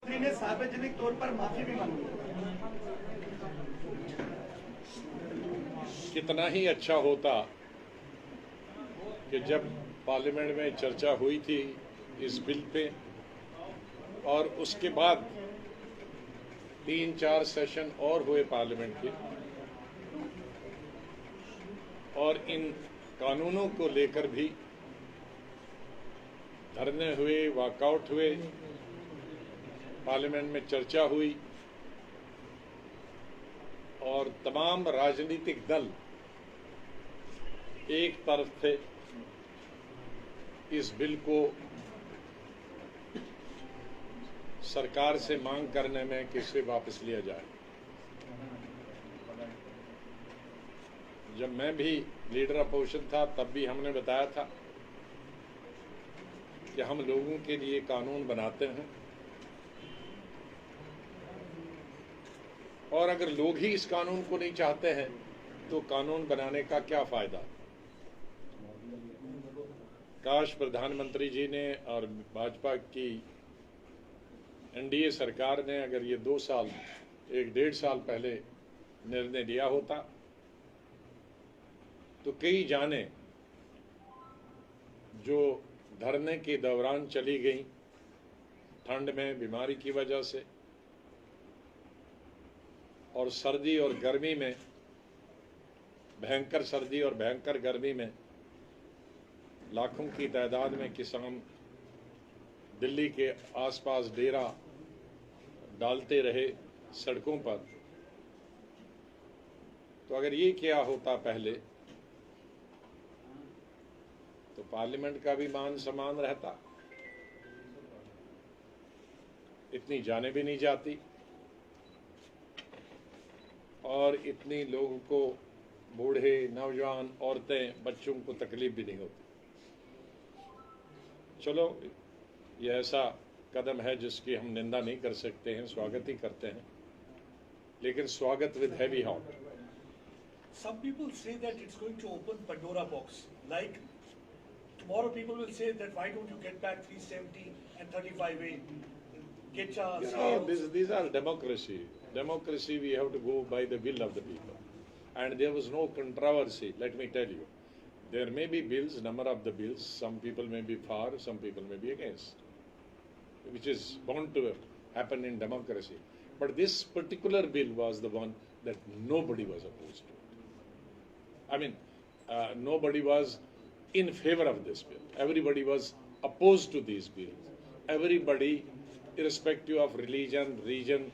ने सार्वजनिक तौर पर माफी भी मांगी। कितना ही अच्छा होता कि जब पार्लियामेंट में चर्चा हुई थी इस बिल पे और उसके बाद 3-4 सेशन और हुए पार्लियामेंट के और इन कानूनों को लेकर भी धरने हुए, वॉकआउट हुए, पार्लियामेंट में चर्चा हुई और तमाम राजनीतिक दल एक तरफ थे इस बिल को सरकार से मांग करने में कि इसे वापस लिया जाए। जब मैं भी लीडर अपोजिशन था तब भी हमने बताया था कि हम लोगों के लिए कानून बनाते हैं और अगर लोग ही इस कानून को नहीं चाहते हैं तो कानून बनाने का क्या फायदा। काश प्रधानमंत्री जी ने और भाजपा की एनडीए सरकार ने अगर ये 2 साल 1-1.5 साल पहले निर्णय लिया होता तो कई जाने जो धरने के दौरान चली गई ठंड में बीमारी की वजह से और सर्दी और गर्मी में, भयंकर सर्दी और भयंकर गर्मी में लाखों की तादाद में किसान दिल्ली के आसपास डेरा डालते रहे सड़कों पर। तो अगर ये किया होता पहले तो पार्लियामेंट का भी मान सम्मान रहता, इतनी जाने भी नहीं जाती और इतनी लोगों को, बूढ़े, नौजवान, औरतें, बच्चों को तकलीफ भी नहीं होती। चलो, ये ऐसा कदम है जिसकी हम निंदा नहीं कर सकते हैं, स्वागत ही करते हैं, लेकिन स्वागत with heavy heart. Some people say that it's going to open Pandora box. Like tomorrow, people will say that why don't you get back 370 and 35A? Get these are democracy. Democracy, we have to go by the will of the people, and there was no controversy. Let me tell you, there may be bills, number of the bills. Some people may be for, some people may be against, which is bound to happen in democracy. But this particular bill was the one that nobody was opposed to. I mean, nobody was in favor of this bill. Everybody was opposed to these bills. Everybody, irrespective of religion, region,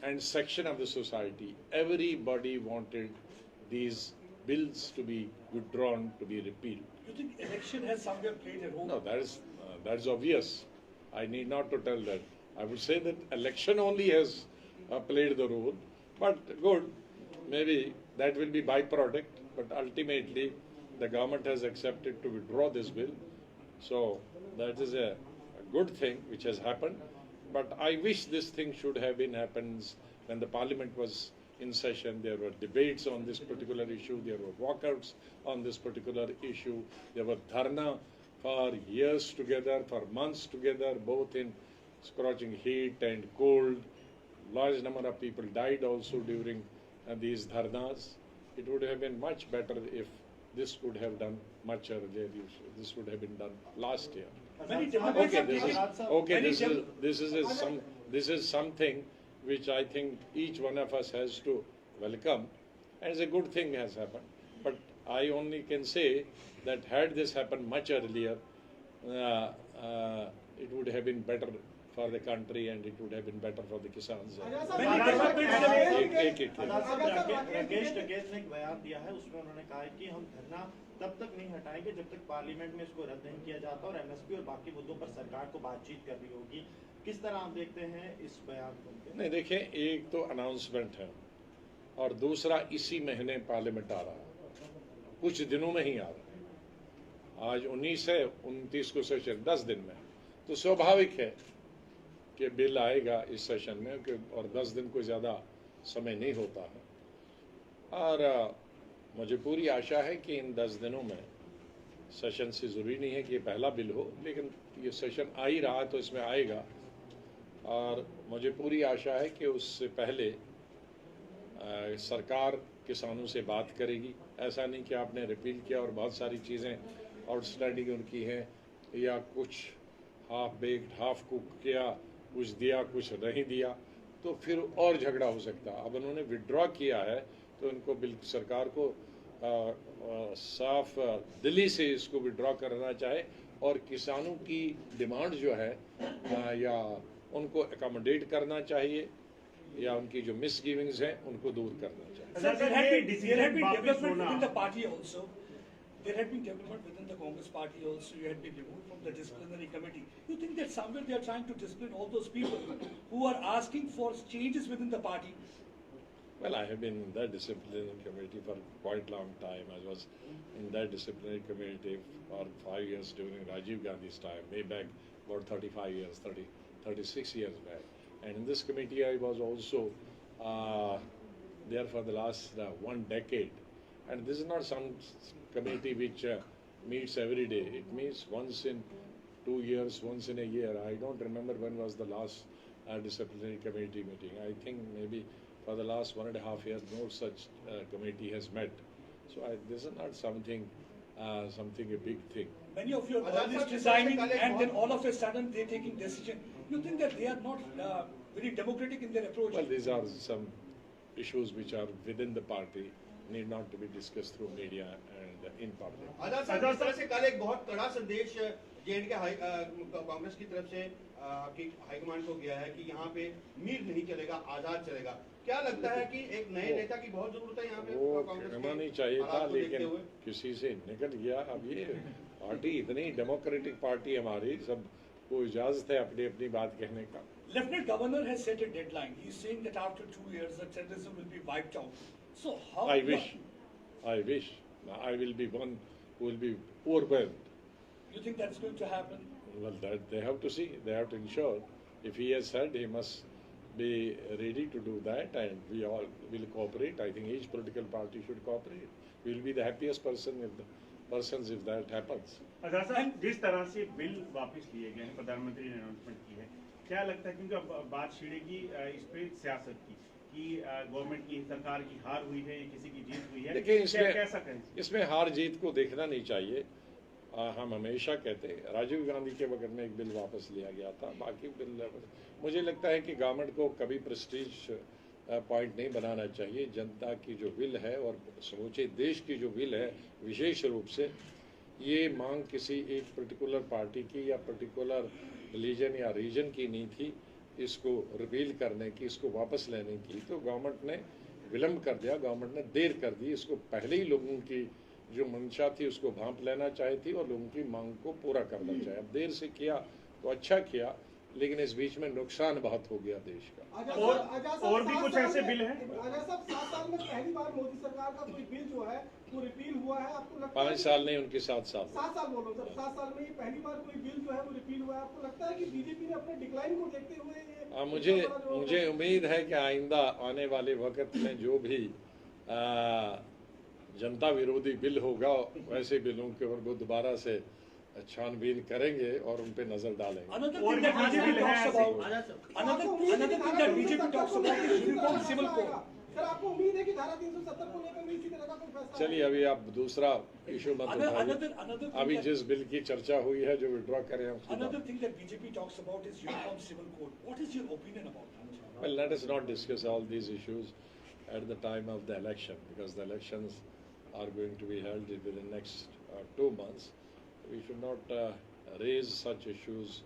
and section of the society, everybody wanted these bills to be withdrawn, to be repealed. You think election has somewhere played a role? No, that's obvious. I need not to tell that. I would say that election only has played the role, but good, maybe that will be byproduct, but ultimately the government has accepted to withdraw this bill. So that is a good thing which has happened. But I wish this thing should have been happened when the parliament was in session. There were debates on this particular issue. There were walkouts on this particular issue. There were dharna for years together, for months together, both in scorching heat and cold. Large number of people died also during these dharnas. It would have been much better if this would have done much earlier. This would have been done last year. This is something which I think each one of us has to welcome, and it's a good thing has happened. But I only can say that had this happened much earlier, it would have been better for the country and it would have been better for the Kisans. Rakesh Tikait ने एक बयान दिया है, उसमें उन्होंने कहा है कि हम धरना तब तक नहीं हटाएंगे जब तक पार्लियामेंट में इसको रद्द नहीं किया जाता और एमएसपी और बाकी मुद्दों पर सरकार को बातचीत करनी होगी। किस तरह आप देखते हैं इस बयान को? नहीं, देखिए, एक तो अनाउंसमेंट है और दूसरा इसी महीने पार्लियामेंट आ रहा है, कुछ दिनों में ही आ रहा है। आज 19 है, 29 को सेशन, 10 दिन में, तो स्वाभाविक है कि बिल आएगा इस सेशन में और 10 दिन कोई ज़्यादा समय नहीं होता है। और मुझे पूरी आशा है कि इन 10 दिनों में सेशन से ज़रूरी नहीं है कि ये पहला बिल हो, लेकिन ये सेशन आ ही रहा है तो इसमें आएगा और मुझे पूरी आशा है कि उससे पहले सरकार किसानों से बात करेगी। ऐसा नहीं कि आपने रिपील किया और बहुत सारी चीज़ें आउटस्टैंडिंग उनकी हैं, या कुछ हाफ बेक्ड हाफ कुक किया, कुछ दिया कुछ नहीं दिया, तो फिर और झगड़ा हो सकता। अब उन्होंने विड्रॉ किया है तो उनको बिल्कुल सरकार को साफ दिली से इसको विड्रॉ करना चाहे और किसानों की डिमांड जो है या उनको अकोमोडेट करना चाहिए या उनकी जो मिसगिविंग्स हैं उनको दूर करना चाहिए। Sir, there had been development within the party also. There had been development within the Congress party also. You had been removed from the disciplinary committee. You think that somewhere they are trying to discipline all those people who are asking for changes within the party? Well, I have been in that disciplinary committee for quite a long time. I was in that disciplinary committee for 5 years during Rajiv Gandhi's time, way back about 35 years, 36 years back. And in this committee, I was also there for the last 1 decade. And this is not some committee which meets every day. It meets once in 2 years, once in a year. I don't remember when was the last disciplinary committee meeting. I think maybe for the last 1.5 years, no such committee has met. So this is not something a big thing. Many of your earliest resigning and then all of a sudden they're taking decision. You think that they are not very democratic in their approach? Well, these are some issues which are within the party, need not to be discussed through media and in public. आजाद साहब, इस तरह से कल एक बहुत कड़ा संदेश जेएनडीके कांग्रेस की तरफ से आपकी हाईकमान को गया है कि यहाँ पे मीर नहीं चलेगा, आजाद चलेगा। क्या लगता है कि एक नए नेता की बहुत जरूरत है यहाँ पे? वो कहना नहीं चाहिए था, लेकिन किसी से निकल गया। अब ये पार्टी इतनी डेमोक्रेटिक पार्टी हमारी, सबको इजाजत है अपनी अपनी बात कहने का। Lieutenant Governor has set a deadline. He is saying that after 2 years the terrorism will be wiped out. So how? I wish I will be one who will be overwhelmed. You think that's going to happen? Well, that they have to see. They have to ensure. If he has said, he must be ready to do that, and we all will cooperate. I think each political party should cooperate. We will be the happiest persons if that happens. आजाद साहब, जिस तरह से bill वापस लिए गए हैं, प्रधानमंत्री ने अनाउंसमेंट की है, क्या लगता है क्योंकि अब बात छिड़ेगी इस पे सियासत की कि गवर्नमेंट की सरकार की हार हुई है, किसी की जीत हुई है? देखिए, इसमें हार जीत को देखना नहीं चाहिए। हम हमेशा कहते हैं, राजीव गांधी के वक्त में एक बिल वापस लिया गया था, बाकी बिल मुझे लगता है कि गवर्नमेंट को कभी प्रेस्टीज पॉइंट नहीं बनाना चाहिए। जनता की जो विल है और समूचे देश की जो विल है, विशेष रूप से ये मांग किसी एक पर्टिकुलर पार्टी की या पर्टिकुलर रिलीजन या रीजन की नहीं थी, इसको रिपील करने की, इसको वापस लेने की। तो गवर्नमेंट ने विलम्ब कर दिया, गवर्नमेंट ने देर कर दी। इसको पहले ही लोगों की जो मंशा थी उसको भांप लेना चाही थी और लोगों की मांग को पूरा करना चाहिए। अब देर से किया तो अच्छा किया, लेकिन इस बीच में नुकसान बहुत हो गया देश का। और भी कुछ ऐसे बिल हैं? आजाद साहब, 7 साल में पहली बार मोदी सरकार का कोई बिल जो है वो रिपील हुआ है, आपको लगता है? 5 साल नहीं, उनके 7 साल। 7 साल बोलो सर, 7 साल में ये पहली बार कोई बिल जो है वो रिपील हुआ है। आपको लगता है कि बीजेपी ने अपने डिक्लाइन को देखते हुए मुझे उम्मीद है कि आइंदा आने वाले वक्त में जो भी जनता विरोधी बिल होगा, वैसे बिलों के ऊपर वो दोबारा से छानबीन करेंगे और उन पे नजर डालेंगे। Another thing that BJP talks about is uniform civil code. Sir, आपको उम्मीद है कि धारा 370 को लेकर भी इसी तरह का कोई फैसला? चलिए, अभी आप दूसरा इशू मत उठाइए। अभी जिस बिल की चर्चा हुई है, जो विड्रॉ करें हम। Another thing that BJP talks about is uniform civil code. What is your opinion about that? Well, let us not discuss all these issues at the time of the election, because the elections are going to be held within the next 2 months. We should not raise such issues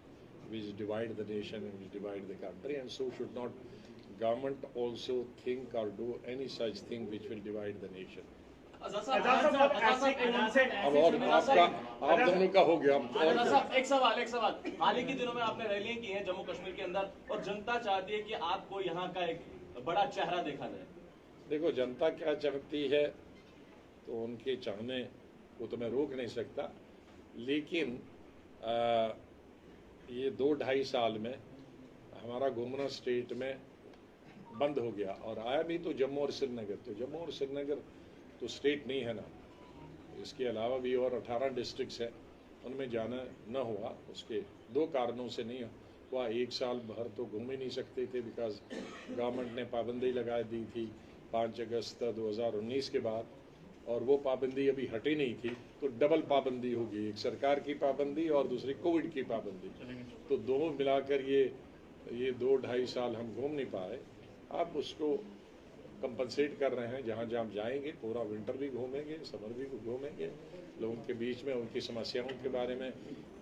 which divide the nation and which divide the country, and so should not government also think or do any such thing which will divide the nation. अब और आप दोनों का हो गया। एक सवाल हाल ही के दिनों में आपने रैलियां की हैं जम्मू कश्मीर के अंदर, और जनता चाहती है कि आपको यहाँ का एक बड़ा चेहरा देखा जाए। देखो, जनता क्या चाहती है तो उनके चाहने को तो मैं रोक नहीं सकता, लेकिन ये 2-2.5 साल में हमारा घूमना स्टेट में बंद हो गया, और आया भी तो जम्मू और श्रीनगर। तो जम्मू और श्रीनगर तो स्टेट नहीं है ना, इसके अलावा भी और 18 डिस्ट्रिक्ट्स हैं, उनमें जाना न हुआ। उसके 2 कारणों से नहीं वह 1 साल भर तो घूम ही नहीं सकते थे, बिकॉज गवर्नमेंट ने पाबंदी लगा दी थी 5 अगस्त 2019 के बाद, और वो पाबंदी अभी हटी नहीं थी, तो डबल पाबंदी होगी, एक सरकार की पाबंदी और दूसरी कोविड की पाबंदी, तो दोनों मिलाकर ये 2-2.5 साल हम घूम नहीं पाए। अब उसको कंपनसेट कर रहे हैं, जहाँ जहाँ जाएंगे पूरा विंटर भी घूमेंगे, समर भी घूमेंगे, लोगों के बीच में उनकी समस्याओं के बारे में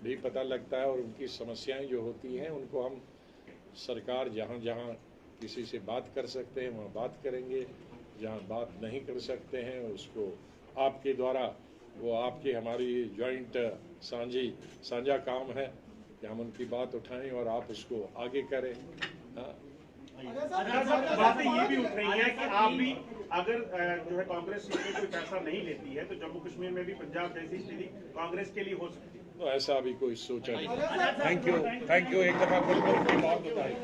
भी पता लगता है, और उनकी समस्याएं जो होती हैं उनको हम सरकार जहाँ जहाँ किसी से बात कर सकते हैं वहाँ बात करेंगे, जहाँ बात नहीं कर सकते हैं उसको आपके द्वारा, वो आपके हमारी जॉइंट साझा काम है कि हम उनकी बात उठाएं और आप उसको आगे करें। हाँ, बातें ये भी उठ रही है कि आप भी अगर जो है कांग्रेस सीट में कोई फैसला नहीं लेती है तो जम्मू कश्मीर में भी पंजाब जैसी स्थिति कांग्रेस के लिए हो सकती है। तो ऐसा अभी कोई सोचा नहीं। थैंक यू एक दफा कुछ की बात बताई।